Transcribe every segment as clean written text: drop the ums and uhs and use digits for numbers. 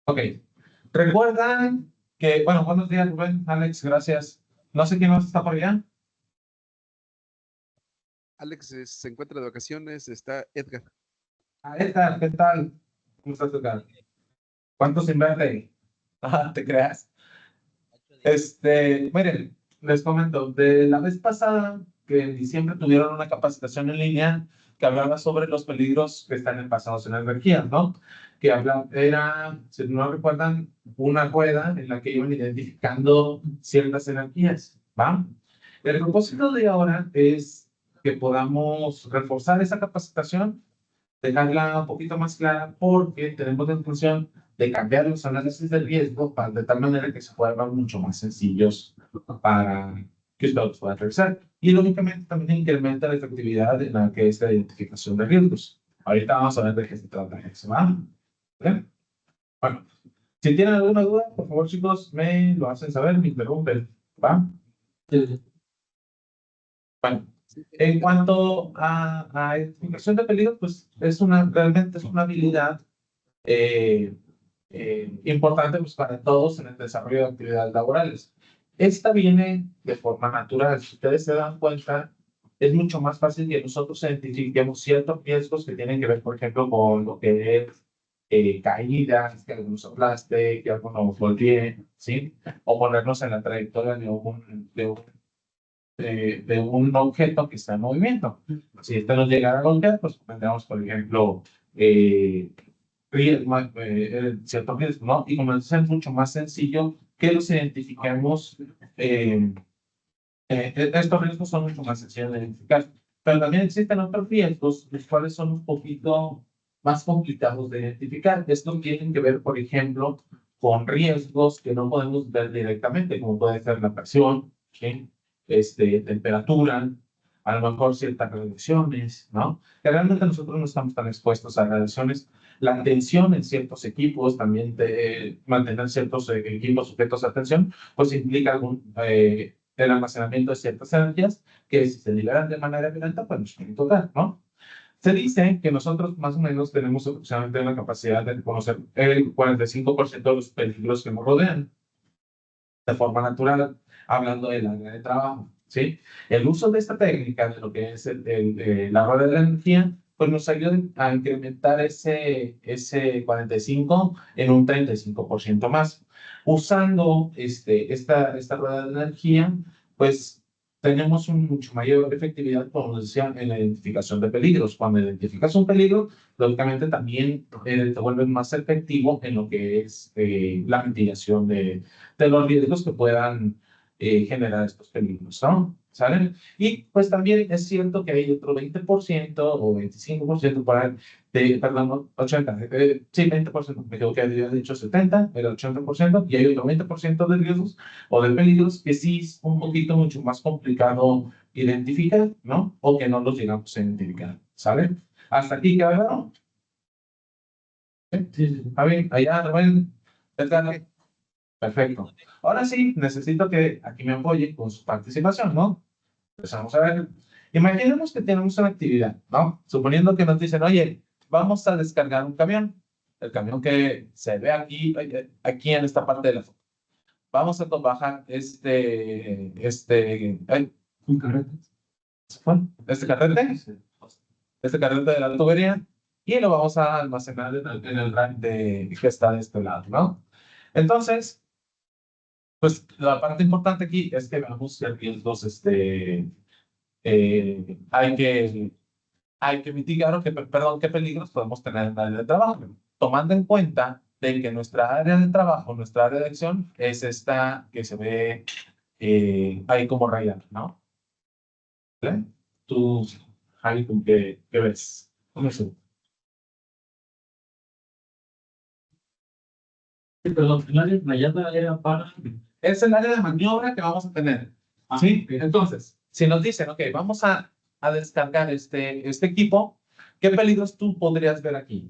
Ok. Recuerdan que, bueno, buenos días, Rubén, Alex, gracias. No sé quién más está por allá. Alex se encuentra de vacaciones, está Edgar. Edgar, ¿qué tal? ¿Cómo estás, Edgar? ¿Cuánto se invierte? Ah, te creas. Miren, les comento, de la vez pasada, que en diciembre tuvieron una capacitación en línea que hablaba sobre los peligros que están basados en energías, ¿no? Que era, si no recuerdan, una rueda en la que iban identificando ciertas energías, ¿va? El propósito de ahora es que podamos reforzar esa capacitación, dejarla un poquito más clara, porque tenemos la intención de cambiar los análisis de riesgo de tal manera que se puedan mucho más sencillos para que ustedes puedan revisar. Y lógicamente también incrementa la efectividad en la que es la identificación de riesgos. Ahorita vamos a ver de qué se trata eso, ¿va? ¿Bien? Bueno, si tienen alguna duda, por favor, chicos, me lo hacen saber, me interrumpen, ¿va? Bueno, en cuanto a identificación de peligros, pues realmente es una habilidad eh, importante pues, para todos en el desarrollo de actividades laborales. Esta viene de forma natural. Si ustedes se dan cuenta, es mucho más fácil que nosotros identifiquemos ciertos riesgos que tienen que ver, por ejemplo, con lo que es caídas, que algo nos aplaste, que algo nos golpee, ¿sí? O ponernos en la trayectoria de un objeto que está en movimiento. Si este nos llegara a golpear, pues tendríamos, por ejemplo, ciertos riesgos, ¿no? Y como es mucho más sencillo que los identifiquemos, estos riesgos son mucho más sencillos de identificar. Pero también existen otros riesgos, los cuales son un poquito más complicados de identificar. Esto tiene que ver, por ejemplo, con riesgos que no podemos ver directamente, como puede ser la presión, ¿sí? Temperatura, a lo mejor ciertas radiaciones, ¿no? Que realmente nosotros no estamos tan expuestos a radiaciones. La tensión en ciertos equipos, también mantener ciertos equipos sujetos a tensión, pues implica el almacenamiento de ciertas energías que si se liberan de manera violenta, pues nos pueden tocar, ¿no? Se dice que nosotros más o menos tenemos aproximadamente la capacidad de conocer el 45% de los peligros que nos rodean de forma natural, hablando del área de trabajo, ¿sí? El uso de esta técnica, de lo que es la rueda de la energía, pues nos ayuda a incrementar ese 45 en un 35% más. Usando esta rueda de energía, pues tenemos una mucho mayor efectividad, como decía, en la identificación de peligros. Cuando identificas un peligro, lógicamente también te vuelves más efectivo en lo que es la mitigación de los riesgos que puedan generar estos peligros, ¿no? ¿Sale? Y pues también es cierto que hay otro 20% o 25% por ahí, perdón, no, 80%, sí, 20%, me equivoqué, había dicho 70, era 80%, y hay otro 20% de riesgos o de peligros que sí es un poquito mucho más complicado identificar, ¿no? O que no los llegamos a identificar, ¿sale? Hasta aquí, ¿queda? Sí, sí. A ver, allá, Rubén, perfecto. Ahora sí, necesito que aquí me apoye con su participación, ¿no? Empezamos a ver. Imaginemos que tenemos una actividad, ¿no? Suponiendo que nos dicen, oye, vamos a descargar un camión. El camión que se ve aquí en esta parte de la foto. Vamos a bajar un carrete. ¿Se fue? Este carrete de la tubería, y lo vamos a almacenar en el rack que está de este lado, ¿no? Entonces, pues la parte importante aquí es que veamos qué riesgos hay que mitigar o perdón, qué peligros podemos tener en el área de trabajo, tomando en cuenta de que nuestra área de trabajo, nuestra área de acción es esta que se ve ahí como rayada, ¿no? ¿Vale? Tú, Javi, ¿tú qué ves? ¿Cómo es? Sí, perdón, el área rayada era para... Es el área de maniobra que vamos a tener. ¿Sí? Okay. Entonces, si nos dicen, ok, vamos a descargar este equipo, ¿qué peligros tú podrías ver aquí?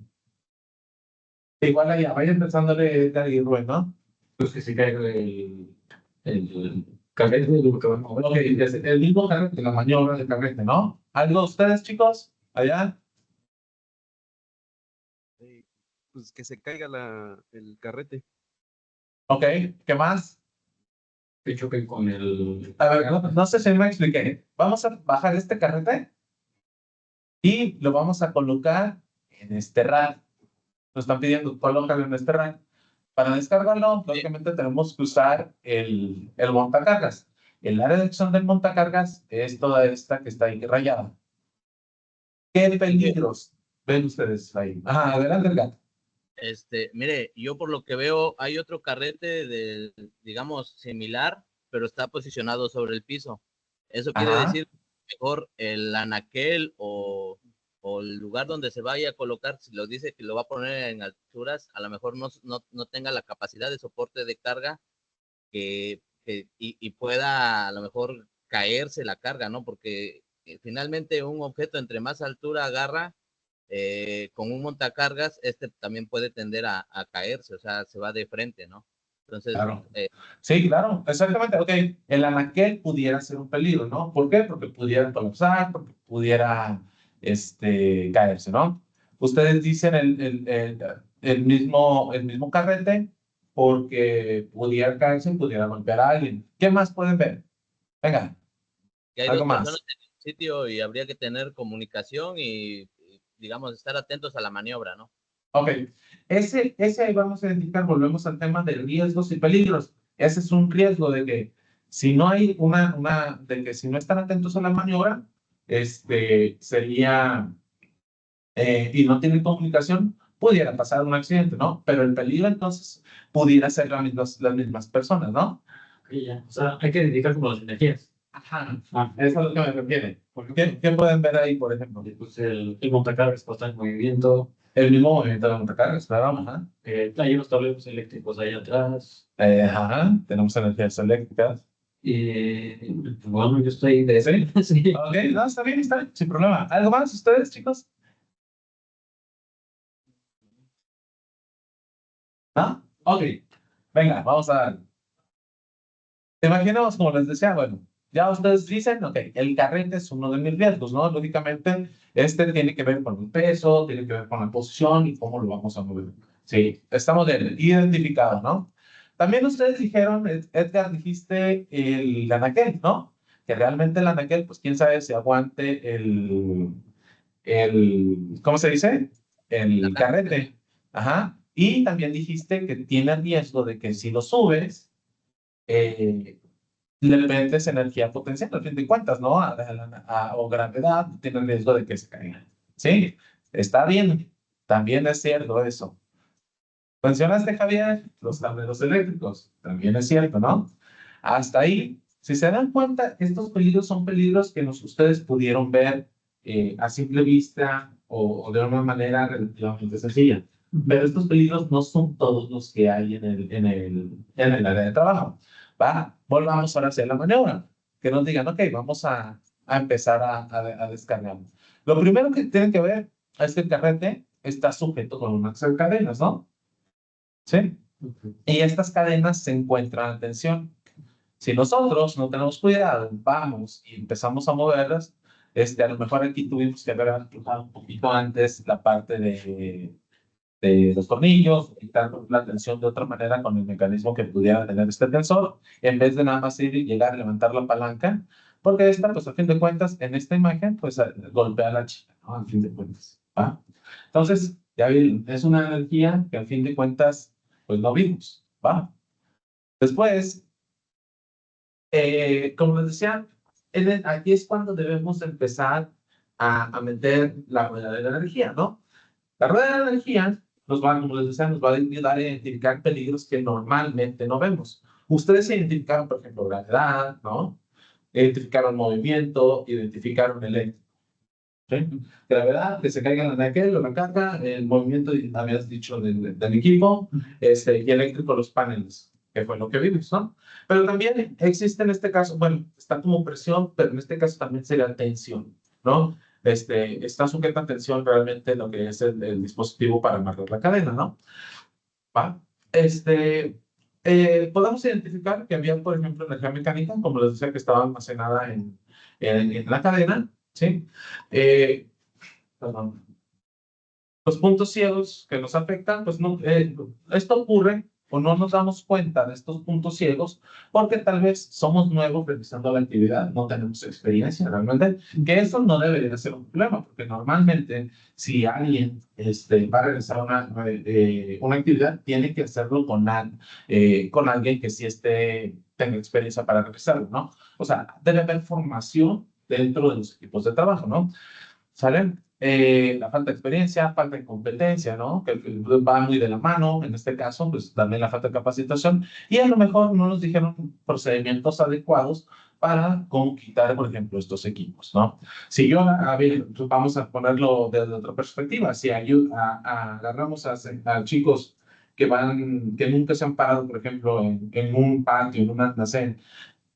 Igual allá, vayan pensándole Gary y Rubén, ¿no? Pues que se caiga el carrete de lo que van a mover. Ok, es el mismo carrete, la maniobra del carrete, ¿no? ¿Algo ustedes, chicos? Allá. pues que se caiga el carrete. Ok, ¿qué más? Que choque con el... A ver, no sé si me expliqué. Vamos a bajar este carrete y lo vamos a colocar en este rack. Nos están pidiendo colocarlo en este rack. Para descargarlo, lógicamente tenemos que usar el montacargas. El área de acción del montacargas es toda esta que está ahí rayada. ¿Qué peligros ven ustedes ahí? Ajá, adelante el gato. Mire, yo por lo que veo hay otro carrete digamos, similar, pero está posicionado sobre el piso. Eso quiere Ajá. decir que mejor el anaquel o el lugar donde se vaya a colocar, si lo dice que lo va a poner en alturas, a lo mejor no tenga la capacidad de soporte de carga y pueda a lo mejor caerse la carga, ¿no? Porque finalmente un objeto entre más altura agarra, con un montacargas, también puede tender a caerse, o sea, se va de frente, ¿no? Entonces, Claro. Sí, claro, exactamente. Ok, el anaquel pudiera ser un peligro, ¿no? ¿Por qué? Porque pudiera colapsar, porque pudiera caerse, ¿no? Ustedes dicen el mismo carrete porque pudiera caerse y pudiera golpear a alguien. ¿Qué más pueden ver? Venga, que hay algo dos personas más. en el sitio y habría que tener comunicación y, digamos, estar atentos a la maniobra, ¿no? Ok, ese ahí vamos a identificar, volvemos al tema de riesgos y peligros. Ese es un riesgo de que si no hay de que si no están atentos a la maniobra, sería, y no tienen comunicación, pudiera pasar un accidente, ¿no? Pero el peligro entonces pudiera ser las mismas personas, ¿no? Sí, ya. O sea, hay que identificar como las energías. Ajá, Ah, eso es a lo que me refiere. por ejemplo, ¿Qué pueden ver ahí, por ejemplo? pues el montacargas está en movimiento. El mismo movimiento de montacargas, claro, ajá. Hay unos tableros eléctricos ahí atrás. Ajá, tenemos energías eléctricas. Y bueno, yo estoy de ese. Sí. Ok, no, está bien, sin problema. ¿Algo más ustedes, chicos? ¿No? Ok, venga, vamos a... Imaginemos, como les decía, bueno, ya ustedes dicen, ok, el carrete es uno de mis riesgos, ¿no? Lógicamente, tiene que ver con el peso, tiene que ver con la posición y cómo lo vamos a mover. Sí, estamos identificados, ¿no? También ustedes dijeron, Edgar, dijiste el anaquel, ¿no? Que realmente el anaquel, pues quién sabe si aguante ¿cómo se dice? El carrete. Ajá. Y también dijiste que tiene riesgo de que si lo subes, eh, le metes energía potencial, al fin de cuentas, ¿no? O gravedad, tiene riesgo de que se caiga. Sí, está bien. También es cierto eso. Mencionaste, Javier, los tableros eléctricos. También es cierto, ¿no? Hasta ahí, si se dan cuenta, estos peligros son peligros que ustedes pudieron ver a simple vista o de una manera relativamente sencilla. Pero estos peligros no son todos los que hay en el área de trabajo. Va, volvamos ahora hacia la maniobra. Que nos digan, ok, vamos a empezar a descargar. Lo primero que tienen que ver es que el carrete está sujeto con unas cadenas, ¿no? ¿Sí? Y estas cadenas se encuentran en tensión. Si nosotros no tenemos cuidado, vamos y empezamos a moverlas, a lo mejor aquí tuvimos que haber aplicado un poquito antes la parte de los tornillos, quitar la tensión de otra manera con el mecanismo que pudiera tener este tensor, en vez de nada más ir y llegar a levantar la palanca, porque esta, pues a fin de cuentas, en esta imagen, pues golpea a la chica, ¿no? Al fin de cuentas, ¿va? Entonces, ya vi, es una energía que al fin de cuentas, pues no vimos, ¿va? Después, como les decía, aquí es cuando debemos empezar a meter la rueda de la energía, ¿no? La rueda de la energía como les decía, nos va a ayudar a identificar peligros que normalmente no vemos. Ustedes identificaron, por ejemplo, gravedad, ¿no? Identificaron movimiento, identificaron eléctrico. ¿Sí? Gravedad, que se caiga en la naquel o la carga, el movimiento, habías dicho, del equipo, y eléctrico, los paneles, que fue lo que vimos, ¿no? Pero también existe en este caso, bueno, está como presión, pero en este caso también sería tensión, ¿no? Está sujeta a tensión realmente lo que es el dispositivo para amarrar la cadena, ¿no? ¿Va? Podemos identificar que había, por ejemplo, energía mecánica, como les decía, que estaba almacenada en, en la cadena, ¿sí? Perdón. Los puntos ciegos que nos afectan, pues no, esto ocurre o no nos damos cuenta de estos puntos ciegos porque tal vez somos nuevos realizando la actividad, no tenemos experiencia realmente, que eso no debería ser un problema, porque normalmente si alguien va a realizar una actividad, tiene que hacerlo con alguien que sí tenga experiencia para realizarlo, ¿no? O sea, debe haber formación dentro de los equipos de trabajo, ¿no? ¿Sale? La falta de experiencia, falta de competencia, ¿no? Que va muy de la mano, en este caso, pues también la falta de capacitación, y a lo mejor no nos dijeron procedimientos adecuados para cómo quitar, por ejemplo, estos equipos, ¿no? Si yo, a ver, pues vamos a ponerlo desde otra perspectiva, si agarramos a chicos que nunca se han parado, por ejemplo, en un patio, en un almacén,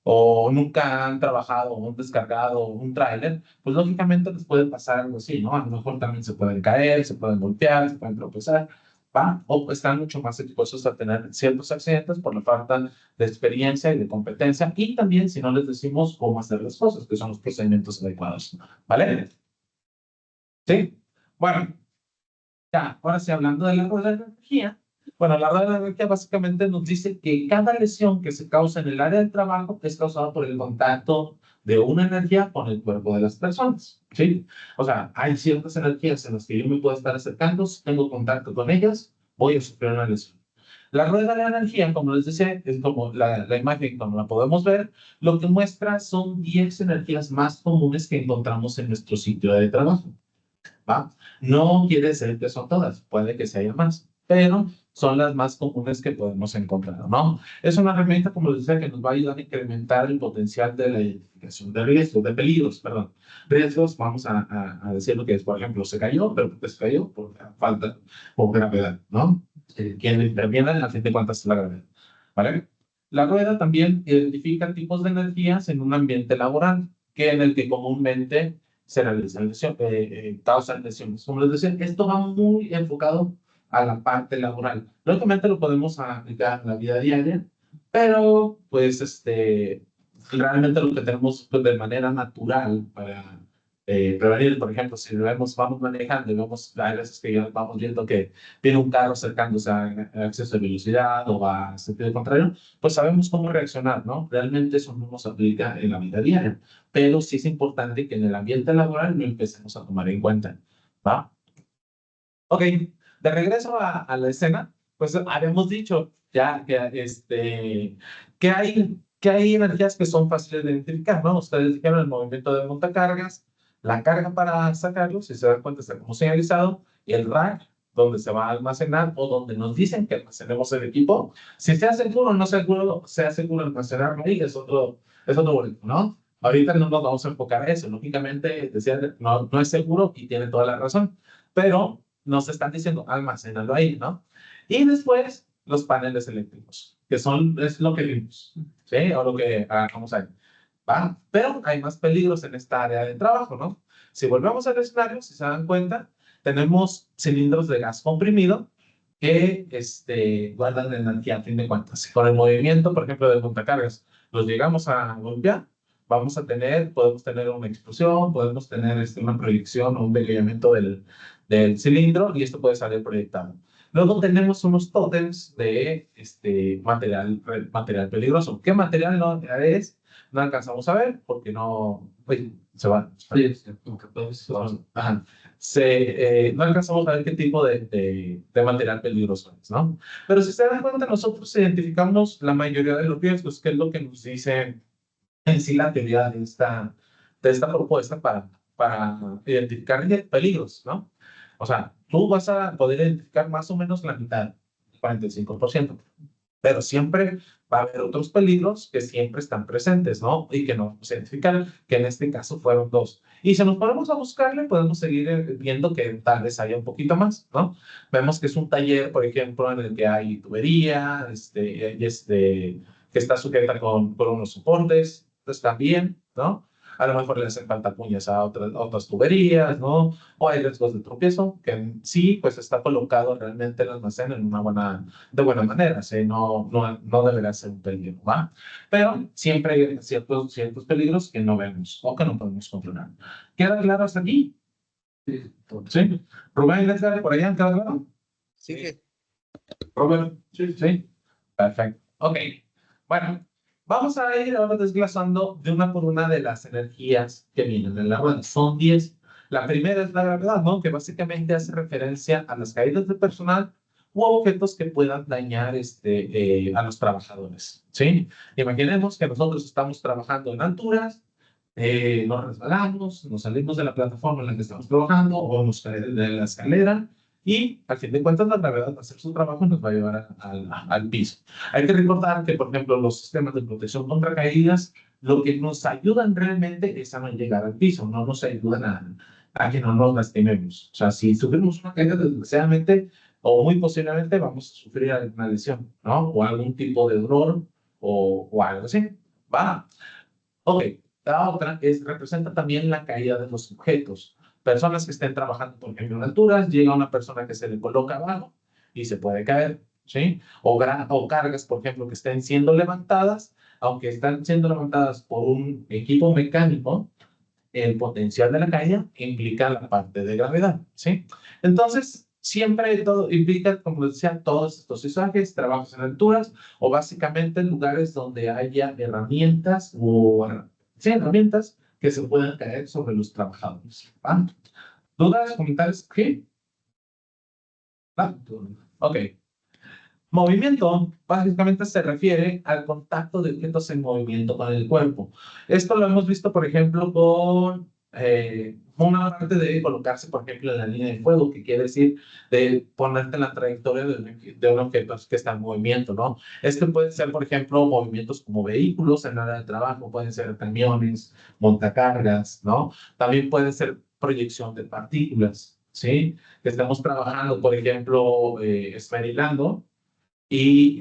o nunca han trabajado o han descargado un tráiler, pues lógicamente les puede pasar algo así, ¿no? A lo mejor también se pueden caer, se pueden golpear, se pueden tropezar, ¿va? O están mucho más expuestos a tener ciertos accidentes por la falta de experiencia y de competencia, y también si no les decimos cómo hacer las cosas, que son los procedimientos adecuados, ¿vale? Sí. Bueno, ya, ahora sí, hablando de la rueda de la energía, bueno, la rueda de la energía básicamente nos dice que cada lesión que se causa en el área del trabajo es causada por el contacto de una energía con el cuerpo de las personas, ¿sí? O sea, hay ciertas energías en las que yo me puedo estar acercando, si tengo contacto con ellas, voy a sufrir una lesión. La rueda de la energía, como les decía, es como la imagen, como la podemos ver, lo que muestra son 10 energías más comunes que encontramos en nuestro sitio de trabajo. ¿Va? No quiere decir que son todas, puede que se haya más, pero son las más comunes que podemos encontrar, ¿no? Es una herramienta, como les decía, que nos va a ayudar a incrementar el potencial de la identificación de riesgos, de peligros, perdón. Riesgos, vamos a decir lo que es, por ejemplo, se cayó, pero se cayó por falta o gravedad, ¿no? Quien interviene, al fin de cuentas, es la gravedad, ¿vale? La rueda también identifica tipos de energías en un ambiente laboral, que en el que comúnmente se realizan causan lesiones. Como les decía, esto va muy enfocado a la parte laboral. Lógicamente lo podemos aplicar en la vida diaria, pero pues realmente lo que tenemos pues, de manera natural para prevenir, por ejemplo, si vamos manejando y vemos, hay veces que ya vamos viendo que viene un carro acercándose a exceso de velocidad o a sentido contrario, pues sabemos cómo reaccionar, ¿no? Realmente eso no nos aplica en la vida diaria, pero sí es importante que en el ambiente laboral lo empecemos a tomar en cuenta, ¿va? Ok, de regreso a la escena, pues habíamos dicho ya que hay energías que son fáciles de identificar, ¿no? Ustedes dijeron el movimiento de montacargas, la carga para sacarlo, si se dan cuenta está como señalizado, y el rack, donde se va a almacenar o donde nos dicen que almacenemos el equipo. Si sea seguro o no seguro, sea seguro almacenarlo ahí, es otro boleto, ¿no? Ahorita no nos vamos a enfocar a eso. Lógicamente, decía, no es seguro y tiene toda la razón, pero nos están diciendo almacénalo ahí, ¿no? Y después los paneles eléctricos, que es lo que vimos, ¿sí? O lo que vamos ahí. ¿Va? Pero hay más peligros en esta área de trabajo, ¿no? Si volvemos al escenario, si se dan cuenta, tenemos cilindros de gas comprimido que guardan energía a fin de cuentas. Con el movimiento, por ejemplo, de montacargas, los llegamos a golpear, podemos tener una explosión, podemos tener una proyección o un degollamiento del cilindro y esto puede salir proyectado. Luego tenemos unos tótems de material peligroso. ¿Qué material no es? No alcanzamos a ver porque no, oye, se va. Sí, sí, como que pues, Ajá. No alcanzamos a ver qué tipo de material peligroso es, ¿no? Pero si se dan cuenta, nosotros identificamos la mayoría de los riesgos, que es lo que nos dice en sí la teoría de esta propuesta para identificar peligros, ¿no? O sea, tú vas a poder identificar más o menos la mitad, 45%, pero siempre va a haber otros peligros que siempre están presentes, ¿no? Y que no vamos a identificar, que en este caso fueron dos. Y si nos ponemos a buscarle, podemos seguir viendo que tal vez haya un poquito más, ¿no? Vemos que es un taller, por ejemplo, en el que hay tubería, que está sujeta con unos soportes, pues también, ¿no? A lo mejor le hacen falta puñas a otras tuberías, ¿no? O hay riesgos de tropiezo, que en sí, pues está colocado realmente el almacén en de buena manera, ¿sí? No deberá ser un peligro, ¿va? Pero siempre hay ciertos peligros que no vemos o que no podemos controlar. ¿Queda claro hasta aquí? Sí. Rubén, Edgar, por allá en cada lado. Sigue. Robert, sí, sí. Perfecto. Ok. Bueno, vamos a ir ahora desglosando de una por una de las energías que vienen en la rueda. Son 10. La primera es la gravedad, ¿no? Que básicamente hace referencia a las caídas de personal u objetos que puedan dañar a los trabajadores, ¿sí? Imaginemos que nosotros estamos trabajando en alturas, nos resbalamos, nos salimos de la plataforma en la que estamos trabajando o nos caemos de la escalera y al fin de cuentas la gravedad va a hacer su trabajo y nos va a llevar al piso. Hay que recordar que, por ejemplo, los sistemas de protección contra caídas, lo que nos ayudan realmente es a no llegar al piso, no nos ayudan a que no nos lastimemos. O sea, si sufrimos una caída, desgraciadamente o muy posiblemente vamos a sufrir alguna lesión, ¿no? O algún tipo de dolor o algo así. Va. Ok, la otra representa también la caída de los objetos. Personas que estén trabajando, por ejemplo, en alturas, llega una persona que se le coloca abajo y se puede caer, ¿sí? O cargas, por ejemplo, que estén siendo levantadas, aunque están siendo levantadas por un equipo mecánico, el potencial de la caída implica la parte de gravedad, ¿sí? Entonces, siempre todo implica, como decía, todos estos mensajes, trabajos en alturas o básicamente lugares donde haya herramientas o sí, herramientas que se puedan caer sobre los trabajadores. ¿Va? ¿Dudas, comentarios? ¿Sí? ¿Va? Ok. Movimiento básicamente se refiere al contacto de objetos en movimiento con el cuerpo. Esto lo hemos visto, por ejemplo, con una parte de colocarse, por ejemplo, en la línea de fuego, que quiere decir de ponerte en la trayectoria de un objeto que está en movimiento, ¿no? Esto puede ser, por ejemplo, movimientos como vehículos en el área de trabajo, pueden ser camiones, montacargas, ¿no? También puede ser proyección de partículas, ¿sí? Que estamos trabajando, por ejemplo, esmerilando y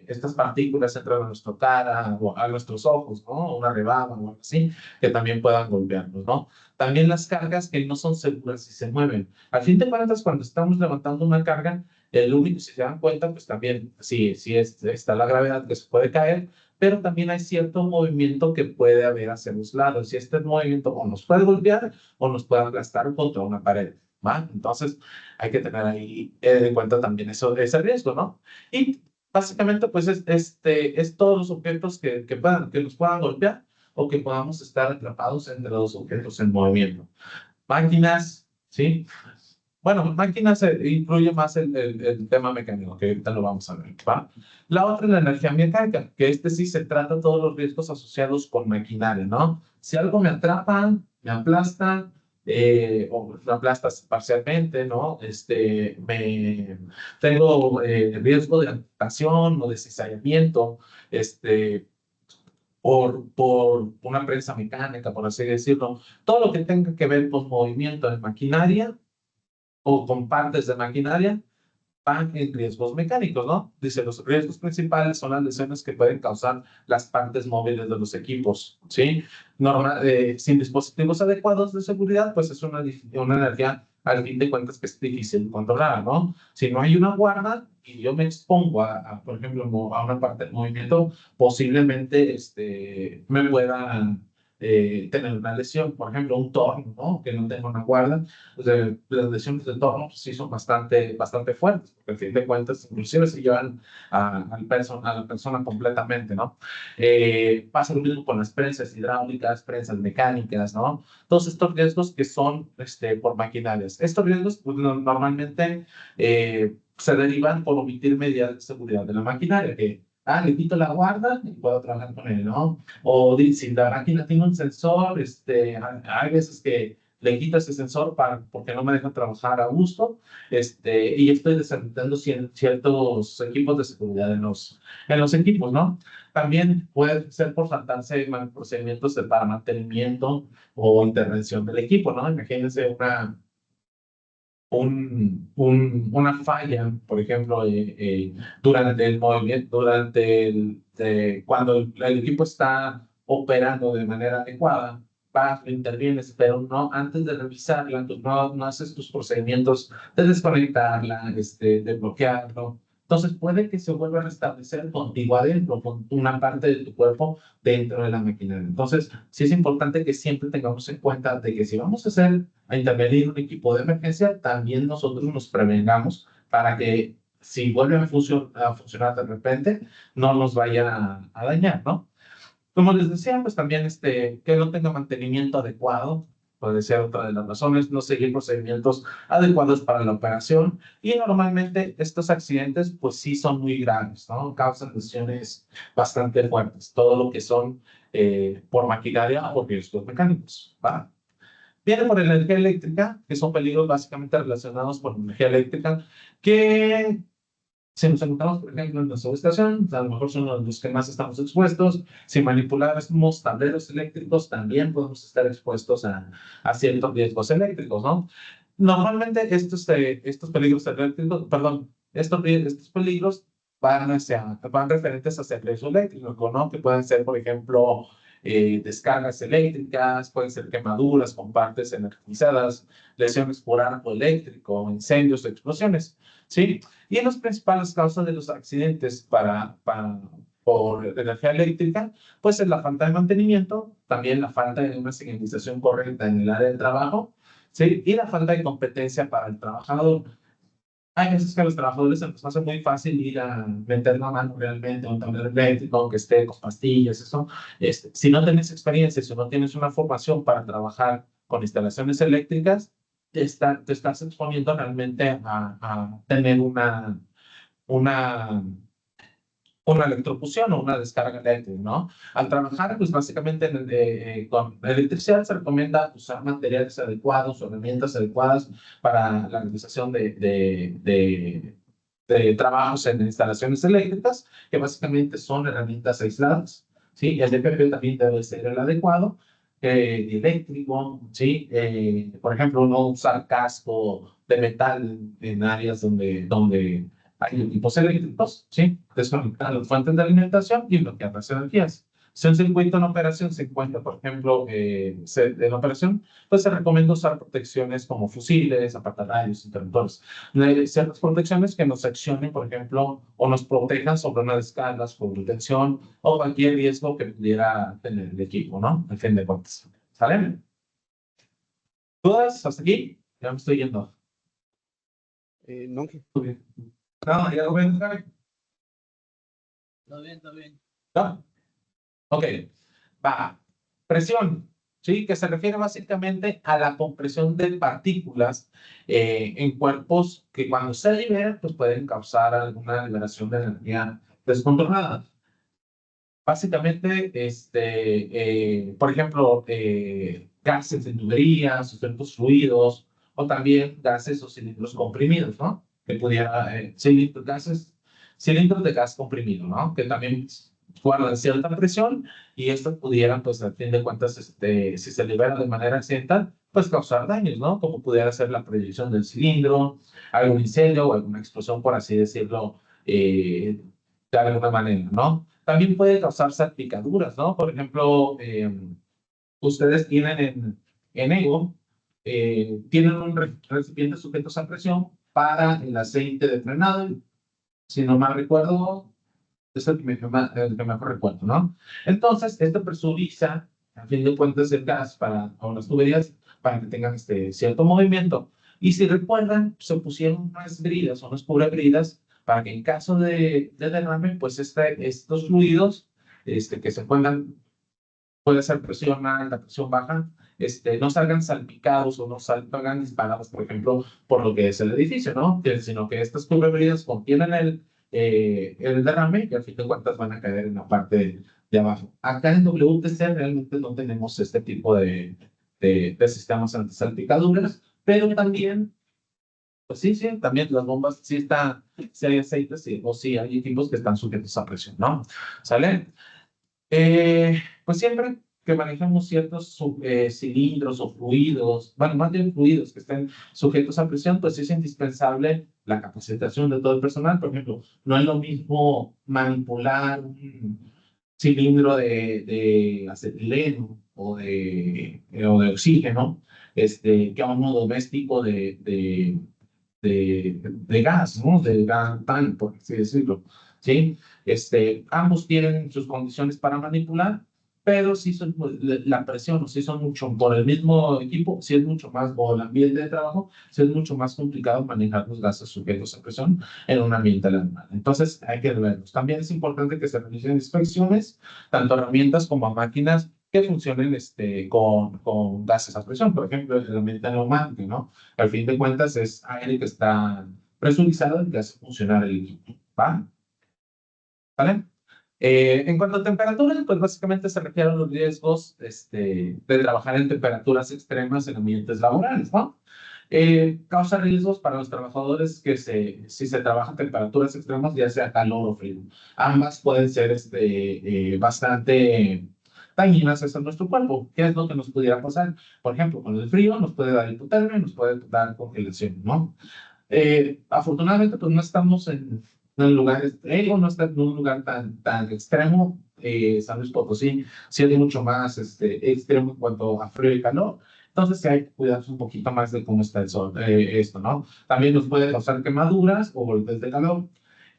estas partículas entran a nuestra cara o a nuestros ojos, ¿no? Una rebaba o algo así, que también puedan golpearnos, ¿no? También las cargas que no son seguras si se mueven. Al fin de cuentas, cuando estamos levantando una carga, el único, si se dan cuenta, pues también, sí está la gravedad que se puede caer, pero también hay cierto movimiento que puede haber hacia los lados. Y este movimiento o nos puede golpear o nos puede aplastar contra una pared, ¿va? Entonces, hay que tener ahí en cuenta también ese riesgo, ¿no? Y básicamente, pues, es todos los objetos que nos puedan golpear o que podamos estar atrapados entre los objetos en movimiento. Máquinas, ¿sí? Bueno, máquinas incluye más el tema mecánico, que ahorita lo vamos a ver, ¿va? La otra es la energía mecánica, que sí se trata de todos los riesgos asociados con maquinaria, ¿no? Si algo me atrapa, me aplasta, o me aplasta parcialmente, ¿no? Tengo riesgo de amputación o de cizallamiento, por una prensa mecánica, por así decirlo. Todo lo que tenga que ver con movimiento de maquinaria o con partes de maquinaria van en riesgos mecánicos, ¿no? Dice, los riesgos principales son las lesiones que pueden causar las partes móviles de los equipos, ¿sí? Sin dispositivos adecuados de seguridad, pues es una energía, al fin de cuentas, que es difícil de controlar, ¿no? Si no hay una guarda y yo me expongo por ejemplo, a una parte del movimiento, posiblemente me pueda tener una lesión, por ejemplo, un torno, ¿no? Que no tenga una guarda. Pues, las lesiones de torno pues, sí son bastante fuertes, porque al fin de cuentas, inclusive se llevan a la persona completamente, ¿no? Pasa lo mismo con las prensas hidráulicas, prensas mecánicas, ¿no? Todos estos riesgos que son por maquinarias. Estos riesgos pues, normalmente se derivan por omitir medidas de seguridad de la maquinaria, que le quito la guarda y puedo trabajar con él, ¿no? O si la máquina tiene un sensor, hay veces que le quito ese sensor porque no me deja trabajar a gusto, y estoy deshabilitando ciertos equipos de seguridad en los equipos, ¿no? También puede ser por saltarse procedimientos para mantenimiento o intervención del equipo, ¿no? Imagínense una falla, por ejemplo, durante el movimiento, cuando el equipo está operando de manera adecuada, vas, lo intervienes, pero no, antes de revisarla, no haces tus procedimientos de desconectarla, de bloquearlo, Entonces puede que se vuelva a restablecer contigo adentro, con una parte de tu cuerpo dentro de la maquinaria. Entonces, sí es importante que siempre tengamos en cuenta de que si vamos a intervenir un equipo de emergencia, también nosotros nos prevengamos para que si vuelve a funcionar de repente, no nos vaya a dañar, ¿no? Como les decía, pues también que no tenga mantenimiento adecuado, puede ser otra de las razones, no seguir procedimientos adecuados para la operación y normalmente estos accidentes pues sí son muy graves, ¿no? Causan lesiones bastante fuertes, todo lo que son por maquinaria o riesgos mecánicos, ¿va? Viene por energía eléctrica, que son peligros básicamente relacionados con energía eléctrica, que si nos encontramos, por ejemplo, en nuestra subestación, a lo mejor son los que más estamos expuestos. Si manipulamos tableros eléctricos, también podemos estar expuestos a ciertos riesgos eléctricos, ¿no? Normalmente estos peligros eléctricos, perdón, estos peligros van referentes hacia el riesgo eléctrico, ¿no? Que pueden ser, por ejemplo, descargas eléctricas, pueden ser quemaduras con partes energizadas, lesiones por arco eléctrico, incendios o explosiones, ¿sí? Y en las principales causas de los accidentes por energía eléctrica, pues es la falta de mantenimiento, también la falta de una señalización correcta en el área de trabajo, ¿sí? Y la falta de competencia para el trabajador. Hay veces que a los trabajadores se nos hace muy fácil ir a meter la mano realmente a un tablero eléctrico, aunque esté con pastillas, eso. Si no tienes experiencia, si no tienes una formación para trabajar con instalaciones eléctricas, te estás exponiendo realmente a tener una, una electrocución o una descarga eléctrica, ¿no? Al trabajar, pues básicamente con electricidad se recomienda usar materiales adecuados o herramientas adecuadas para la realización de trabajos en instalaciones eléctricas, que básicamente son herramientas aisladas, ¿sí? Y el DPP también debe ser el adecuado, eléctrico, ¿sí? Por ejemplo, no usar casco de metal en áreas donde hay equipos eléctricos, ¿sí? Desconectar las fuentes de alimentación y bloquear las energías. Si un circuito en operación se encuentra, por ejemplo, en operación, pues se recomienda usar protecciones como fusiles, apartarrayos, interruptores. Ciertas protecciones que nos accionen, por ejemplo, o nos protejan sobre una descarga, sobretensión o cualquier riesgo que pudiera tener el equipo, ¿no? Al fin de cuentas. ¿Sale? ¿Dudas hasta aquí? Ya me estoy yendo. No, Muy bien. No, ya lo ven, ¿sabe? Todo bien, todo bien. ¿No? Ok, va. Presión, ¿sí? Que se refiere básicamente a la compresión de partículas en cuerpos que cuando se liberan, pues pueden causar alguna liberación de energía descontrolada. Básicamente, por ejemplo, gases de tuberías, sustentos fluidos, o también gases o cilindros comprimidos, ¿no? Que pudiera, cilindros de gas comprimido, ¿no? Que también guardan cierta presión y estos pudieran, pues, al fin de cuentas, si se liberan de manera accidental, pues causar daños, ¿no? Como pudiera ser la proyección del cilindro, algún incendio o alguna explosión, por así decirlo, de alguna manera, ¿no? También puede causar salpicaduras, ¿no? Por ejemplo, ustedes tienen en Ego, tienen un recipiente sujetos a presión para el aceite de frenado. Si no mal recuerdo, es el que mejor recuerdo, ¿no? Entonces, esto presuriza, a fin de cuentas, el gas o las tuberías para que tengan cierto movimiento. Y si recuerdan, se pusieron unas bridas o unas cubrebridas para que en caso de derrame, pues estos fluidos que se encuentran, puede ser presión alta, presión baja, no salgan salpicados o no salgan disparados, por ejemplo, por lo que es el edificio, ¿no? Sino que estas cubrebridas contienen el derrame y al fin de cuentas van a caer en la parte de abajo. Acá en WTC realmente no tenemos este tipo de sistemas antisalpicaduras, pero también, pues sí, sí, también las bombas, sí hay aceites o sí hay equipos que están sujetos a presión, ¿no? ¿Sale? Pues siempre que manejamos ciertos cilindros o fluidos, bueno, más bien fluidos que estén sujetos a presión, pues es indispensable la capacitación de todo el personal. Por ejemplo, no es lo mismo manipular un cilindro de acetileno o de oxígeno que a uno doméstico de gas, ¿no? De gas metano, por así decirlo, ¿sí? Ambos tienen sus condiciones para manipular, pero sí son, la presión, sí son mucho, por el mismo equipo, sí es mucho más, por el ambiente de trabajo, sí es mucho más complicado manejar los gases sujetos a presión en un ambiente laboral. Entonces, hay que verlos. También es importante que se realicen inspecciones, tanto a herramientas como a máquinas que funcionen con gases a presión. Por ejemplo, el ambiente neumático, ¿no? Al fin de cuentas, es aire que está presurizado y que hace funcionar el equipo, ¿va? ¿Vale? En cuanto a temperaturas, pues básicamente se refieren a los riesgos de trabajar en temperaturas extremas en ambientes laborales, ¿no? Causa riesgos para los trabajadores si se trabaja a temperaturas extremas, ya sea calor o frío. Ambas pueden ser bastante dañinas hacia nuestro cuerpo. ¿Qué es lo que nos pudiera pasar? Por ejemplo, con el frío nos puede dar hipotermia, nos puede dar congelación, ¿no? Afortunadamente, pues no estamos en lugares, no está en un lugar tan extremo. San Luis Potosí sí es mucho más extremo en cuanto a frío y calor. Entonces, sí hay que cuidarse un poquito más de cómo está el sol, ¿no? También nos puede causar quemaduras o golpes de calor.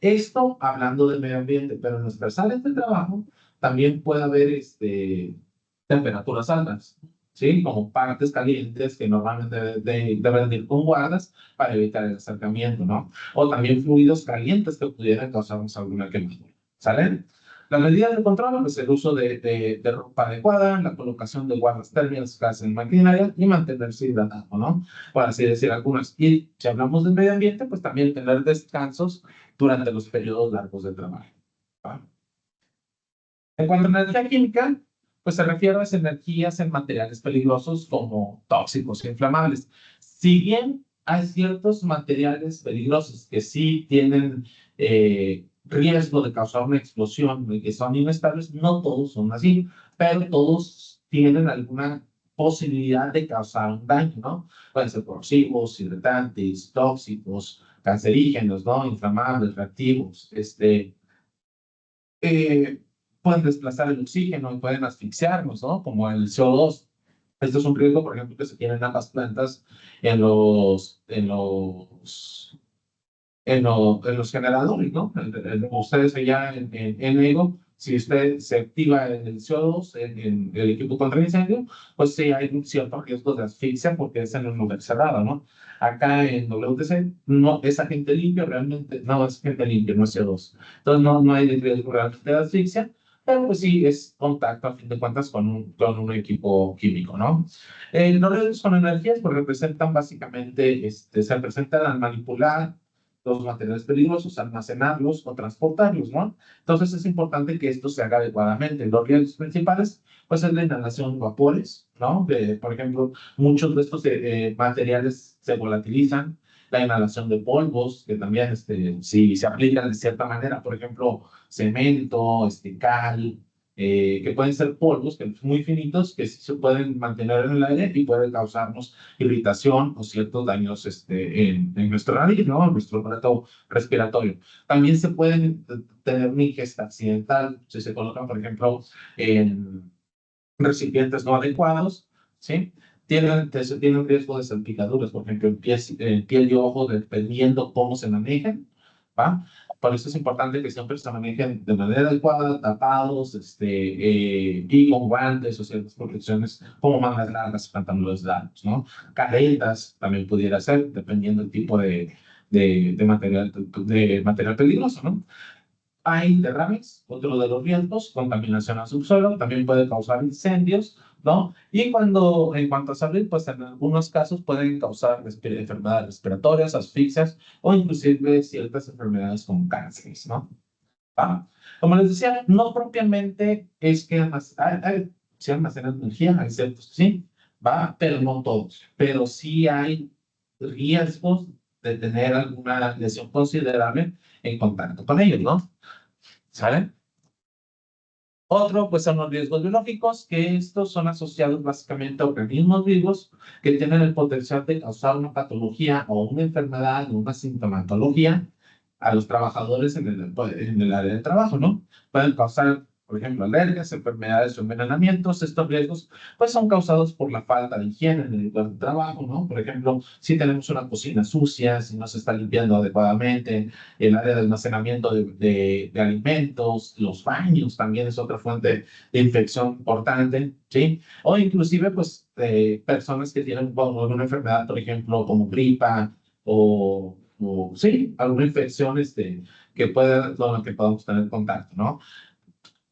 Esto hablando del medio ambiente, pero en nuestras áreas de trabajo también puede haber temperaturas altas, ¿sí? Como partes calientes que normalmente deben ir con guardas para evitar el acercamiento, ¿no? O también fluidos calientes que pudieran causarnos alguna quemadura, ¿sale? Las medidas de control, pues el uso de ropa adecuada, la colocación de guardas térmicas en maquinaria y mantenerse hidratado, ¿no? Por así decir algunas. Y si hablamos del medio ambiente, pues también tener descansos durante los periodos largos de trabajo, ¿va? En cuanto a energía química, pues se refiere a las energías en materiales peligrosos como tóxicos e inflamables. Si bien hay ciertos materiales peligrosos que sí tienen riesgo de causar una explosión y que son inestables, no todos son así, pero todos tienen alguna posibilidad de causar un daño, ¿no? Pueden ser corrosivos, irritantes, tóxicos, cancerígenos, ¿no? Inflamables, reactivos, eh, pueden desplazar el oxígeno y pueden asfixiarnos, ¿no? Como el CO2. Esto es un riesgo, por ejemplo, que se tiene en ambas plantas en los generadores, ¿no? Ustedes allá en Ego, si usted se activa en el CO2, en el equipo contra incendio, pues sí hay un cierto riesgo de asfixia porque es en un lugar cerrado, ¿no? Acá en WTC, no es agente limpio, realmente, no es agente limpio, no es CO2. Entonces no hay riesgo realmente de asfixia, pero pues sí es contacto a fin de cuentas con un equipo químico, ¿no? Los riesgos con energías pues representan básicamente, se presentan al manipular los materiales peligrosos, almacenarlos o transportarlos, ¿no? Entonces es importante que esto se haga adecuadamente. Los riesgos principales, pues es la inhalación de vapores, ¿no? Por ejemplo, muchos de estos materiales se volatilizan, la inhalación de polvos, que también, si se aplican de cierta manera, por ejemplo, cemento, cal, que pueden ser polvos que son muy finitos, que sí se pueden mantener en el aire y pueden causarnos irritación o ciertos daños en nuestro nariz, ¿no? En nuestro aparato respiratorio. También se pueden tener una ingesta accidental si se colocan, por ejemplo, en recipientes no adecuados, ¿sí? Tienen riesgo de salpicaduras, por ejemplo, en piel y ojo, dependiendo cómo se manejen, ¿va? Por eso es importante que siempre se manejen de manera adecuada, tapados, y con guantes o ciertas protecciones como mangas largas, pantalones largos, ¿no? Caretas también pudiera ser, dependiendo del tipo de material peligroso, ¿no? Hay derrames, otro de los riesgos, contaminación al subsuelo, también puede causar incendios, ¿no? Y en cuanto a salud, pues en algunos casos pueden causar enfermedades respiratorias, asfixias o inclusive ciertas enfermedades como cánceres, ¿no? Ah, como les decía, no propiamente es que se almacenan energía, hay ciertos que sí, va, pero no todos. Pero sí hay riesgos de tener alguna lesión considerable en contacto con ellos, ¿no? ¿Sale? Otro, pues son los riesgos biológicos, que estos son asociados básicamente a organismos vivos que tienen el potencial de causar una patología o una enfermedad o una sintomatología a los trabajadores en el área de trabajo, ¿no? Pueden causar por ejemplo, alergias, enfermedades o envenenamientos. Estos riesgos pues son causados por la falta de higiene en el lugar de trabajo, ¿no? Por ejemplo, si tenemos una cocina sucia, si no se está limpiando adecuadamente, el área de almacenamiento de alimentos, los baños también es otra fuente de infección importante, ¿sí? O inclusive, pues, personas que tienen bueno, alguna enfermedad, por ejemplo, como gripa sí, alguna infección que pueda, con la que podamos tener contacto, ¿no?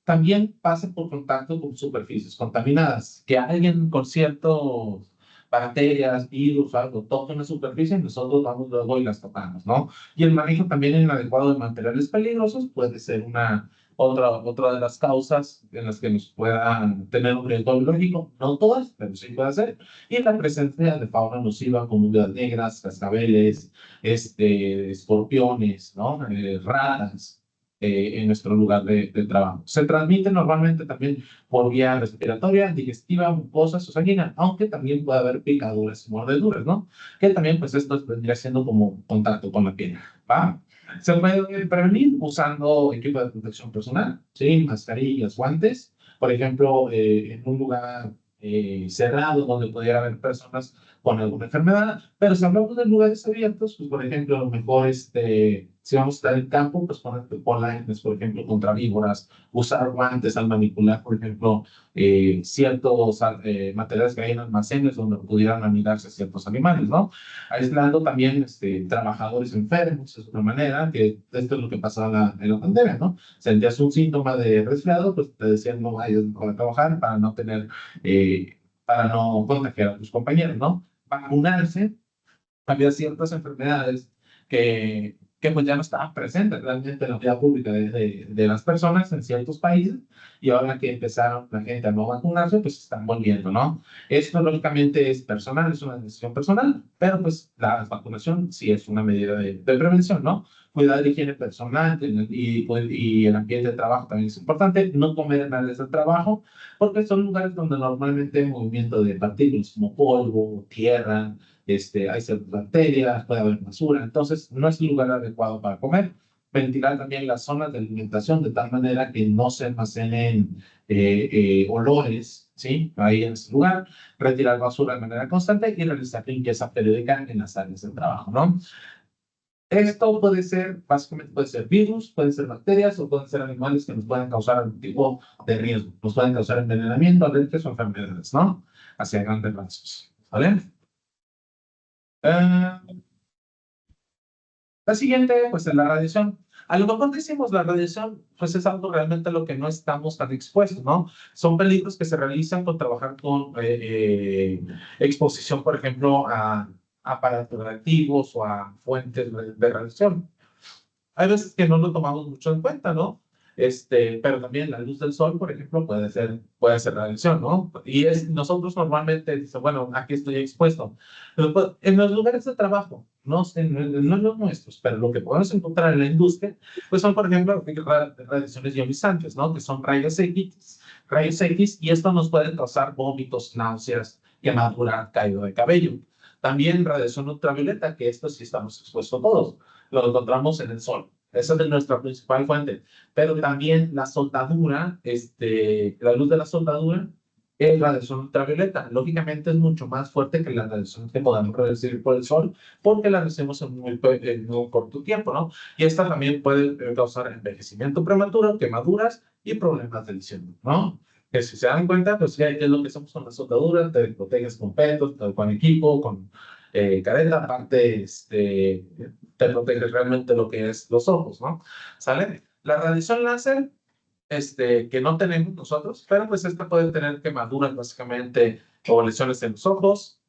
También pasa por contacto con superficies contaminadas. Que alguien con ciertos bacterias, virus, algo, toque una superficie, nosotros vamos luego y las tocamos, ¿no? Y el manejo también inadecuado de materiales peligrosos puede ser otra de las causas en las que nos puedan tener un riesgo biológico, no todas, pero sí puede ser. Y la presencia de fauna nociva como viudas negras, cascabeles, escorpiones, ¿no? Ratas en nuestro lugar de trabajo. Se transmite normalmente también por vía respiratoria, digestiva, mucosa o sanguínea, aunque también puede haber picaduras y mordeduras, ¿no? Que también, pues, esto vendría siendo como contacto con la piel, ¿va? Se puede prevenir usando equipo de protección personal, ¿sí? Mascarillas, guantes, por ejemplo, en un lugar cerrado donde pudiera haber personas con alguna enfermedad, pero si hablamos de lugares abiertos, pues por ejemplo, a lo mejor si vamos a estar en campo, pues poner polainas, por ejemplo, contra víboras, usar guantes al manipular, por ejemplo, ciertos materiales que hay en almacenes donde pudieran anidarse ciertos animales, ¿no? Aislando también trabajadores enfermos, es otra manera, que esto es lo que pasaba en la pandemia, ¿no? Sentías un síntoma de resfriado, pues te decían no vayas a trabajar para no contagiar a tus compañeros, ¿no? Vacunarse, había ciertas enfermedades que pues ya no estaban presentes realmente en la vida pública de las personas en ciertos países y ahora que empezaron la gente a no vacunarse, pues están volviendo, ¿no? Esto lógicamente es personal, es una decisión personal, pero pues la vacunación sí es una medida de prevención, ¿no? Cuidar de higiene personal y el ambiente de trabajo también es importante, no comer en áreas de trabajo, porque son lugares donde normalmente hay movimiento de partículas como polvo, tierra, hay ciertas bacterias, puede haber basura, entonces no es el lugar adecuado para comer. Ventilar también las zonas de alimentación de tal manera que no se almacenen olores, ¿sí? Ahí en ese lugar. Retirar basura de manera constante y realizar limpieza periódica en las áreas de trabajo, ¿no? Esto puede ser, básicamente puede ser virus, pueden ser bacterias o pueden ser animales que nos pueden causar algún tipo de riesgo. Nos pueden causar envenenamiento, alergias o enfermedades, ¿no? Hacia grandes rasgos, ¿vale? Eh, la siguiente, pues es la radiación. A lo mejor decimos la radiación, pues es algo realmente a lo que no estamos tan expuestos, ¿no? Son peligros que se realizan con trabajar con exposición, por ejemplo, a aparatos reactivos o a fuentes de radiación. Hay veces que no lo tomamos mucho en cuenta, ¿no? Pero también la luz del sol, por ejemplo, puede ser radiación, ¿no? Y nosotros normalmente dicen, bueno, aquí estoy expuesto. Pero, pues, en los lugares de trabajo, no en los nuestros, pero lo que podemos encontrar en la industria, pues son, por ejemplo, radiaciones ionizantes, ¿no? Que son rayos X, y esto nos puede causar vómitos, náuseas, quemadura, caída de cabello. También radiación ultravioleta, que esto sí estamos expuestos todos lo encontramos en el sol. Esa es nuestra principal fuente. Pero también la soldadura, la luz de la soldadura es radiación ultravioleta. Lógicamente es mucho más fuerte que la radiación que podemos recibir por el sol, porque la recibimos en muy corto tiempo, ¿no? Y esta también puede causar envejecimiento prematuro, quemaduras y problemas de visión, ¿no? Que si se dan cuenta, pues ¿qué es lo que hacemos con la soldadura? Te proteges con petos, con equipo, con careta, aparte, te protege realmente lo que es los ojos, ¿no? ¿Sale? La radiación láser, que no tenemos nosotros, pero pues esta puede tener quemaduras básicamente o lesiones en los ojos,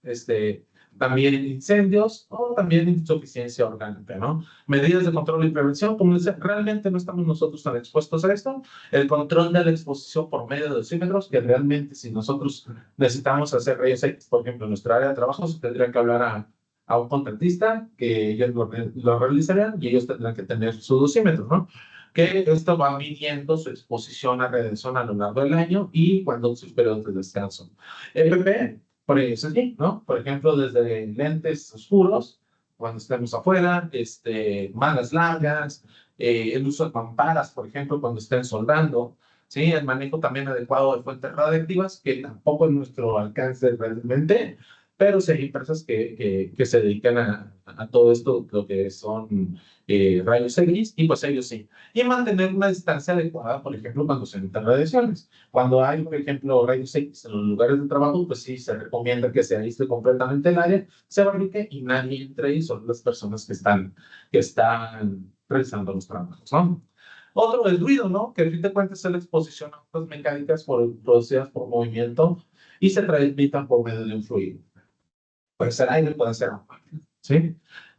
también incendios o también insuficiencia orgánica, ¿no? Medidas de control y prevención, como les decía, realmente no estamos nosotros tan expuestos a esto. El control de la exposición por medio de dosímetros, que realmente si nosotros necesitamos hacer rayos X, por ejemplo, en nuestra área de trabajo, se tendría que hablar a un contratista que ellos lo realizarían y ellos tendrán que tener su dosímetro, ¿no? Que esto va midiendo su exposición a radiación a lo largo del año y cuando sus periodos de descanso. EPP, por eso sí, ¿no? Por ejemplo, desde lentes oscuros, cuando estemos afuera, mangas largas, el uso de mamparas, por ejemplo, cuando estén soldando, ¿sí? El manejo también adecuado de fuentes radiactivas, que tampoco es nuestro alcance realmente, pero sí hay empresas que se dedican a todo esto, lo que son rayos X, y pues ellos sí. Y mantener una distancia adecuada, por ejemplo, cuando se emiten radiaciones. Cuando hay, por ejemplo, rayos X en los lugares de trabajo, pues sí, se recomienda que se aísle completamente el área, se barrique y nadie entre ahí, son las personas que están realizando los trabajos, ¿no? Otro, el ruido, ¿no? Que a fin de cuentas es la exposición a ondas mecánicas producidas por movimiento y se transmitan por medio de un fluido. Puede ser aire, puede ser agua, ¿sí?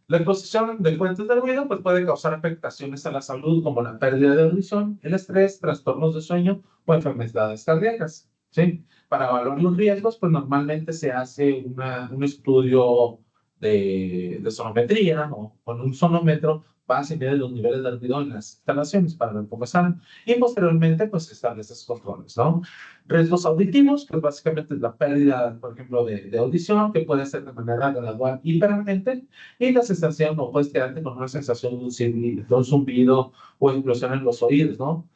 La exposición de fuentes de ruido pues, puede causar afectaciones a la salud como la pérdida de audición, el estrés, trastornos de sueño o enfermedades cardíacas, ¿sí? Para evaluar los riesgos, pues normalmente se hace un estudio de sonometría o con un sonómetro para se mide los niveles de ruido en las instalaciones para ver cómo están y posteriormente pues se establecen esos controles, ¿no? Riesgos auditivos, pues básicamente es la pérdida, por ejemplo, de audición, que puede ser de manera gradual y permanente, y la sensación, no puedes quedarte con una sensación de un zumbido o explosión en los oídos, ¿no?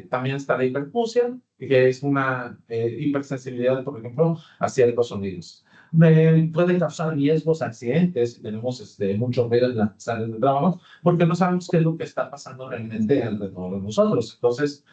También está la hipercusia, que es una hipersensibilidad, por ejemplo, a ciertos sonidos. Puede causar riesgos, accidentes, tenemos mucho ruido en las áreas de trabajo, porque no sabemos qué es lo que está pasando realmente alrededor de nosotros. Entonces,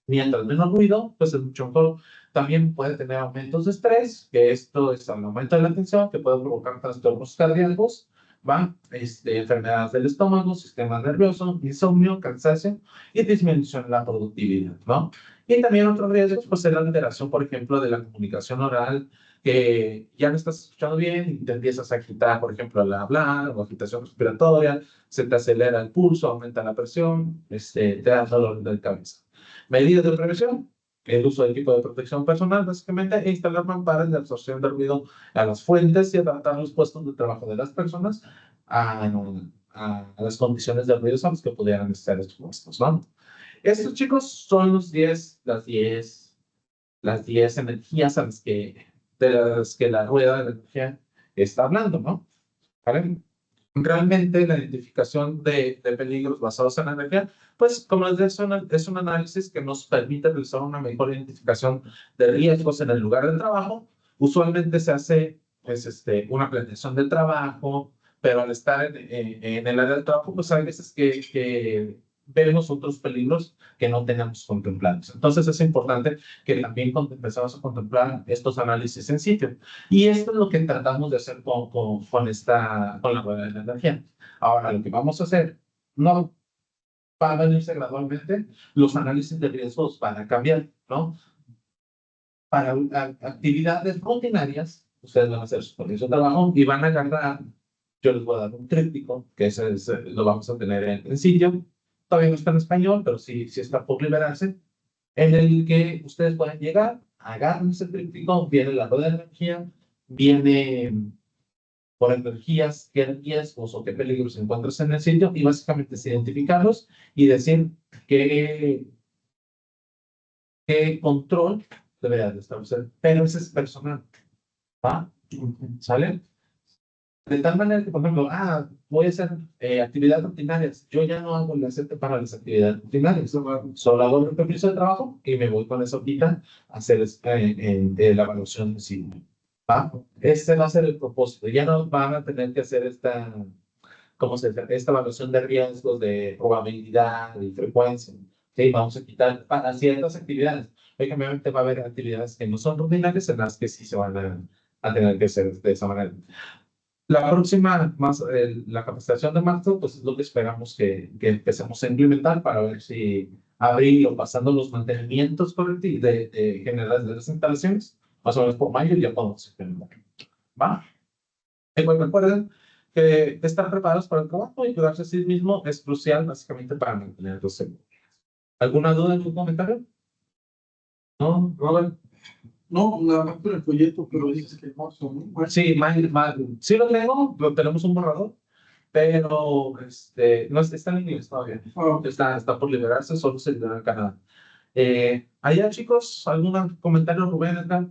mientras menos ruido, pues es mucho mejor. También puede tener aumentos de estrés, que esto es el aumento de la tensión, que puede provocar trastornos cardíacos, ¿va? Enfermedades del estómago, sistema nervioso, insomnio, cansancio y disminución en la productividad, ¿no? Y también otro riesgo pues, es la alteración, por ejemplo, de la comunicación oral, que ya no estás escuchando bien y te empiezas a agitar, por ejemplo, al hablar o agitación respiratoria, se te acelera el pulso, aumenta la presión, te da dolor de cabeza. Medidas de prevención, el uso de equipo de protección personal, básicamente, e instalar mamparas de absorción de ruido a las fuentes y adaptar los puestos de trabajo de las personas a las condiciones de ruido a las que pudieran estar expuestos, ¿no? Estos chicos son las 10 energías de las que la rueda de la energía está hablando, ¿no? ¿Vale? Realmente la identificación de peligros basados en la energía, pues como les decía, es un análisis que nos permite realizar una mejor identificación de riesgos en el lugar de trabajo. Usualmente se hace pues, una planeación del trabajo, pero al estar en el área del trabajo, pues hay veces que vemos otros peligros que no tenemos contemplados. Entonces es importante que también empezamos a contemplar estos análisis en sitio. Y esto es lo que tratamos de hacer con la rueda de la energía. Ahora, lo que vamos a hacer, no va a venirse gradualmente, los análisis de riesgos van a cambiar, ¿no? Para actividades rutinarias, ustedes van a hacer su proceso de trabajo y van a agarrar, yo les voy a dar un tríptico, que ese lo vamos a tener en sitio. Todavía no está en español, pero sí está por liberarse, en el que ustedes pueden llegar, agarran ese tríptico, viene la rueda de energía, viene por energías, qué riesgos o qué peligros encuentras en el sitio y básicamente es identificarlos y decir qué control debería de establecer. Pero ese es personal, ¿va? ¿Sale? De tal manera que, por ejemplo, voy a hacer actividades rutinarias. Yo ya no hago el acete para las actividades rutinarias. Solo hago el permiso de trabajo y me voy con esa hojita a hacer la evaluación de sí. ¿Va? Este va a ser el propósito. Ya no van a tener que hacer ¿cómo se dice? Esta evaluación de riesgos, de probabilidad y frecuencia. Sí, vamos a quitar para ciertas actividades. Obviamente va a haber actividades que no son rutinarias en las que sí se van a tener que hacer de esa manera. La próxima, la capacitación de marzo, pues es lo que esperamos que empecemos a implementar para ver si abril o pasando los mantenimientos correctos generales de las instalaciones, más o menos por mayo ya podemos implementar. ¿Va? Igual recuerden que estar preparados para el trabajo y cuidarse a sí mismo es crucial básicamente para mantenerlos seguros. ¿Alguna duda, algún comentario? ¿No, Robert? No, nada más por el folleto, pero dices que no son muy buenos. Sí, sí lo tengo, tenemos un borrador, pero no está en inglés todavía. Está por liberarse, solo se libera en Canadá. Allá, chicos, ¿algún comentario, Rubén, acá?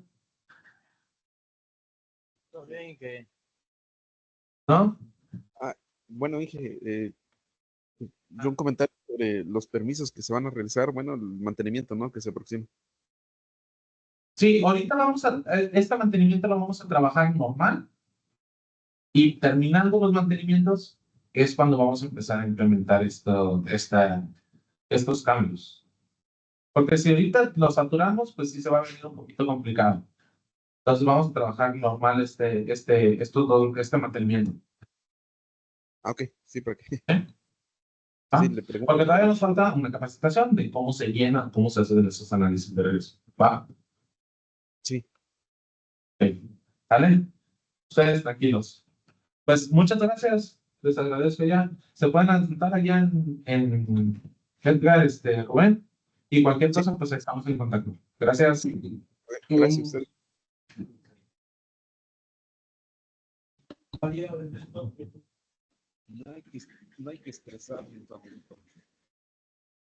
Todo bien, que ¿No? Bueno, Inge, yo un comentario sobre los permisos que se van a realizar, bueno, el mantenimiento, ¿no? Que se aproxima. Sí, ahorita este mantenimiento lo vamos a trabajar normal y terminando los mantenimientos es cuando vamos a empezar a implementar estos cambios. Porque si ahorita lo saturamos, pues sí se va a venir un poquito complicado. Entonces vamos a trabajar normal este mantenimiento. Ah, ok, sí, para que ¿Ah? sí, le pregunto. Porque todavía nos falta una capacitación de cómo se llena, cómo se hacen esos análisis de regreso. ¿Va? Sí, Ok. ¿Sale? Ustedes tranquilos. Pues muchas gracias. Les agradezco ya. Se pueden apuntar allá en Edgar, Rubén. Y cualquier sí, cosa, pues estamos en contacto. Gracias. gracias a usted. María, No hay que estresar.